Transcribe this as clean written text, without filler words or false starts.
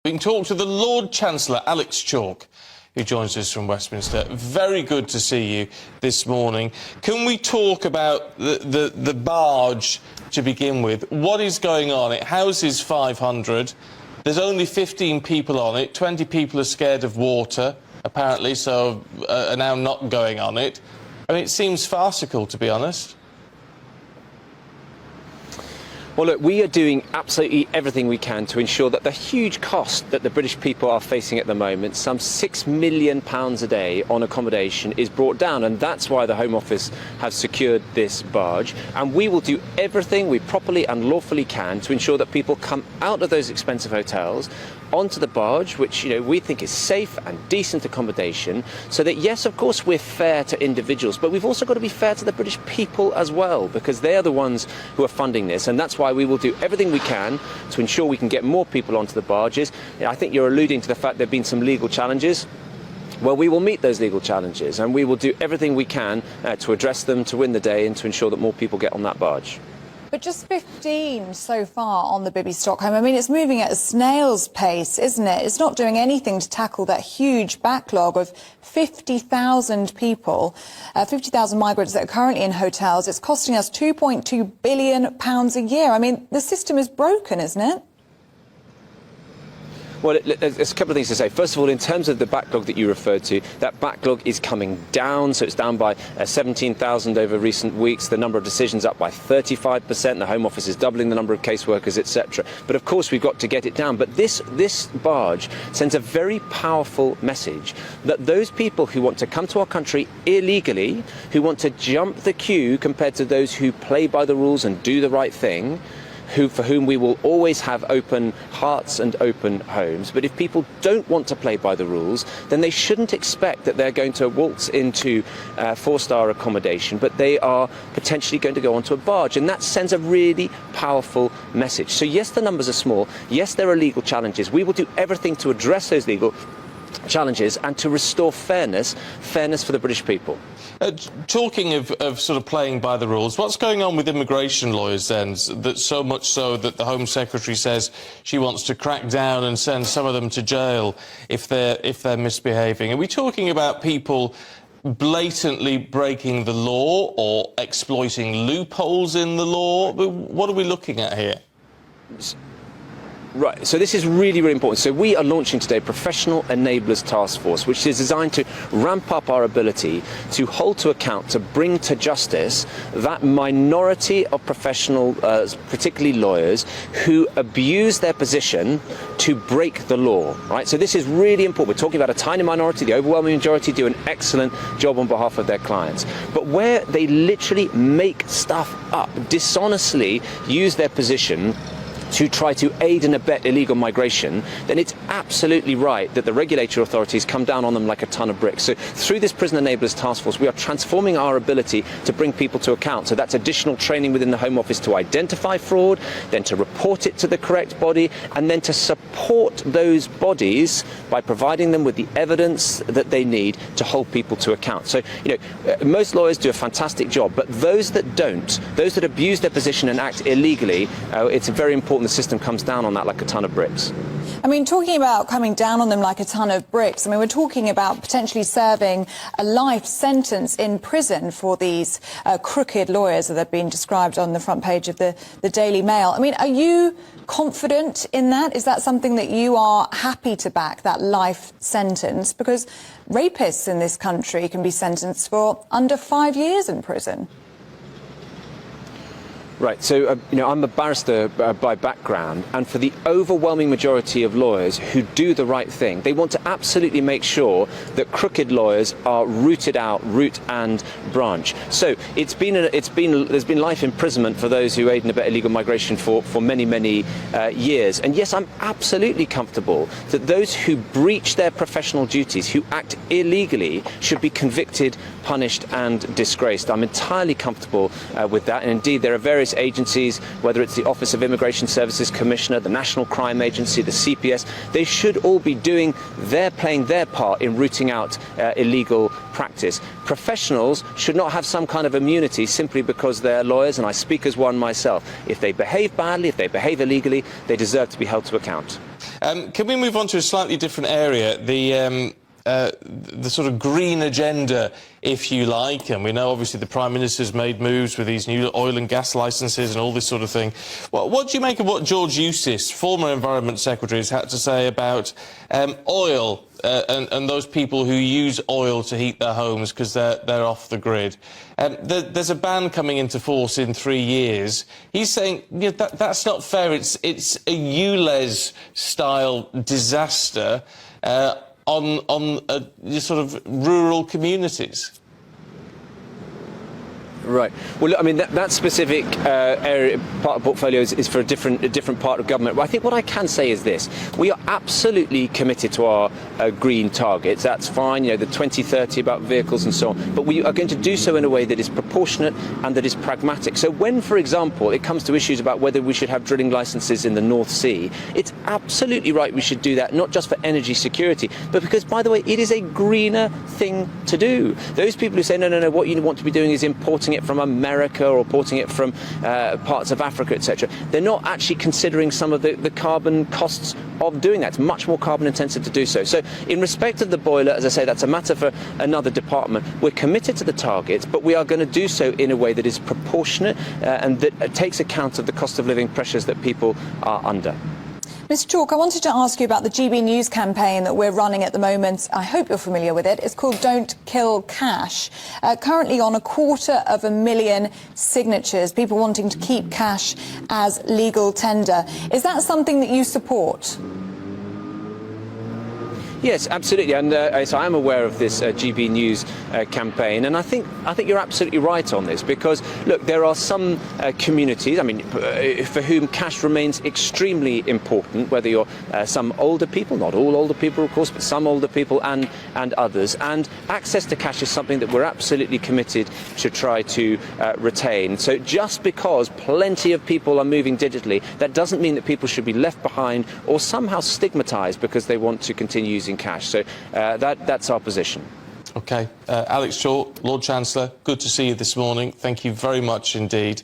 We can talk to the Lord Chancellor, Alex Chalk, who joins us from Westminster. Very good to see you this morning. Can we talk about the barge to begin with? What is going on? It houses 500. There's only 15 people on it. 20 people are scared of water, apparently, so are now not going on it. I mean, it seems farcical, to be honest. Well, look, we are doing absolutely everything we can to ensure that the huge cost that the British people are facing at the moment, some £6 million a day on accommodation, is brought down. And that's why the Home Office has secured this barge. And we will do everything we properly and lawfully can to ensure that people come out of those expensive hotels onto the barge, which, you know, we think is safe and decent accommodation, so that, yes, of course, we're fair to individuals, but we've also got to be fair to the British people as well, because they are the ones who are funding this. And that's why we will do everything we can to ensure we can get more people onto the barges. I think you're alluding to the fact there have been some legal challenges. Well, we will meet those legal challenges, and we will do everything we can to address them, to win the day, and to ensure that more people get on that barge. But just 15 so far on the Bibby Stockholm. I mean, it's moving at a snail's pace, isn't it? It's not doing anything to tackle that huge backlog of 50,000 people, 50,000 migrants that are currently in hotels. It's costing us £2.2 billion a year. I mean, the system is broken, isn't it? Well, there's a couple of things to say. First of all, in terms of the backlog that you referred to, that backlog is coming down. So it's down by 17,000 over recent weeks. The number of decisions up by 35%. The Home Office is doubling the number of caseworkers, etc. But of course, we've got to get it down. But this barge sends a very powerful message that those people who want to come to our country illegally, who want to jump the queue compared to those who play by the rules and do the right thing, for whom we will always have open hearts and open homes. But if people don't want to play by the rules, then they shouldn't expect that they're going to waltz into four-star accommodation, but they are potentially going to go onto a barge. And that sends a really powerful message. So yes, the numbers are small. Yes, there are legal challenges. We will do everything to address those legal challenges and to restore fairness for the British people. Talking of sort of playing by the rules, what's going on with immigration lawyers then, that so much so that the Home Secretary says she wants to crack down and send some of them to jail if they're misbehaving? Are we talking about people blatantly breaking the law or exploiting loopholes in the law? What are we looking at here? Right, so this is really, really important. So we are launching today Professional Enablers Task Force, which is designed to ramp up our ability to hold to account, to bring to justice that minority of professionals, particularly lawyers, who abuse their position to break the law, right? So this is really important. We're talking about a tiny minority. The overwhelming majority do an excellent job on behalf of their clients. But where they literally make stuff up, dishonestly use their position to try to aid and abet illegal migration, then it's absolutely right that the regulatory authorities come down on them like a ton of bricks. So through this Prison Enablers Task Force, we are transforming our ability to bring people to account. So that's additional training within the Home Office to identify fraud, then to report it to the correct body, and then to support those bodies by providing them with the evidence that they need to hold people to account. So, you know, most lawyers do a fantastic job, but those that don't, those that abuse their position and act illegally, it's very important the system comes down on that like a ton of bricks. I mean, talking about coming down on them like a ton of bricks, I mean, we're talking about potentially serving a life sentence in prison for these crooked lawyers that have been described on the front page of the Daily Mail. I mean, are you confident in that? Is that something that you are happy to back, that life sentence? Because rapists in this country can be sentenced for under 5 years in prison. Right, so, you know, I'm a barrister by background, and for the overwhelming majority of lawyers who do the right thing, they want to absolutely make sure that crooked lawyers are rooted out, root and branch. So there's been life imprisonment for those who aid and abet illegal migration for many, many years. And yes, I'm absolutely comfortable that those who breach their professional duties, who act illegally, should be convicted, punished and disgraced. I'm entirely comfortable with that, and indeed there are various various agencies, whether it's the Office of Immigration Services Commissioner, the National Crime Agency, the CPS, they should all be playing their part in rooting out illegal practice. Professionals should not have some kind of immunity simply because they're lawyers, and I speak as one myself. If they behave badly, if they behave illegally, they deserve to be held to account. Can we move on to a slightly different area, the sort of green agenda, if you like? And we know, obviously, the Prime Minister's made moves with these new oil and gas licences and all this sort of thing. What do you make of what George Eustice, former Environment Secretary, has had to say about oil and those people who use oil to heat their homes because they're off the grid? There's a ban coming into force in 3 years. He's saying, yeah, that's not fair. It's a ULEZ-style disaster on sort of rural communities. Right. Well, I mean, that specific area, part of portfolio is for a different part of government. But I think what I can say is this: we are absolutely committed to our green targets. That's fine, you know, the 2030 about vehicles and so on. But we are going to do so in a way that is proportionate and that is pragmatic. So when, for example, it comes to issues about whether we should have drilling licenses in the North Sea, it's absolutely right we should do that, not just for energy security, but because, by the way, it is a greener thing to do. Those people who say, no, what you want to be doing is importing it from America or importing it from parts of Africa, etc. They're not actually considering some of the carbon costs of doing that. It's much more carbon intensive to do so. So in respect of the boiler, as I say, that's a matter for another department. We're committed to the targets, but we are going to do so in a way that is proportionate and that takes account of the cost of living pressures that people are under. Mr. Chalk, I wanted to ask you about the GB News campaign that we're running at the moment. I hope you're familiar with it. It's called Don't Kill Cash. Currently on 250,000 signatures, people wanting to keep cash as legal tender. Is that something that you support? Yes, absolutely, and so I am aware of this GB News campaign, and I think you're absolutely right on this, because look, there are some communities, I mean, for whom cash remains extremely important, whether you're some older people, not all older people, of course, but some older people and others, and access to cash is something that we're absolutely committed to try to retain. So just because plenty of people are moving digitally, that doesn't mean that people should be left behind or somehow stigmatised because they want to continue using cash. So that's our position. OK. Alex Chalk, Lord Chancellor, good to see you this morning. Thank you very much indeed.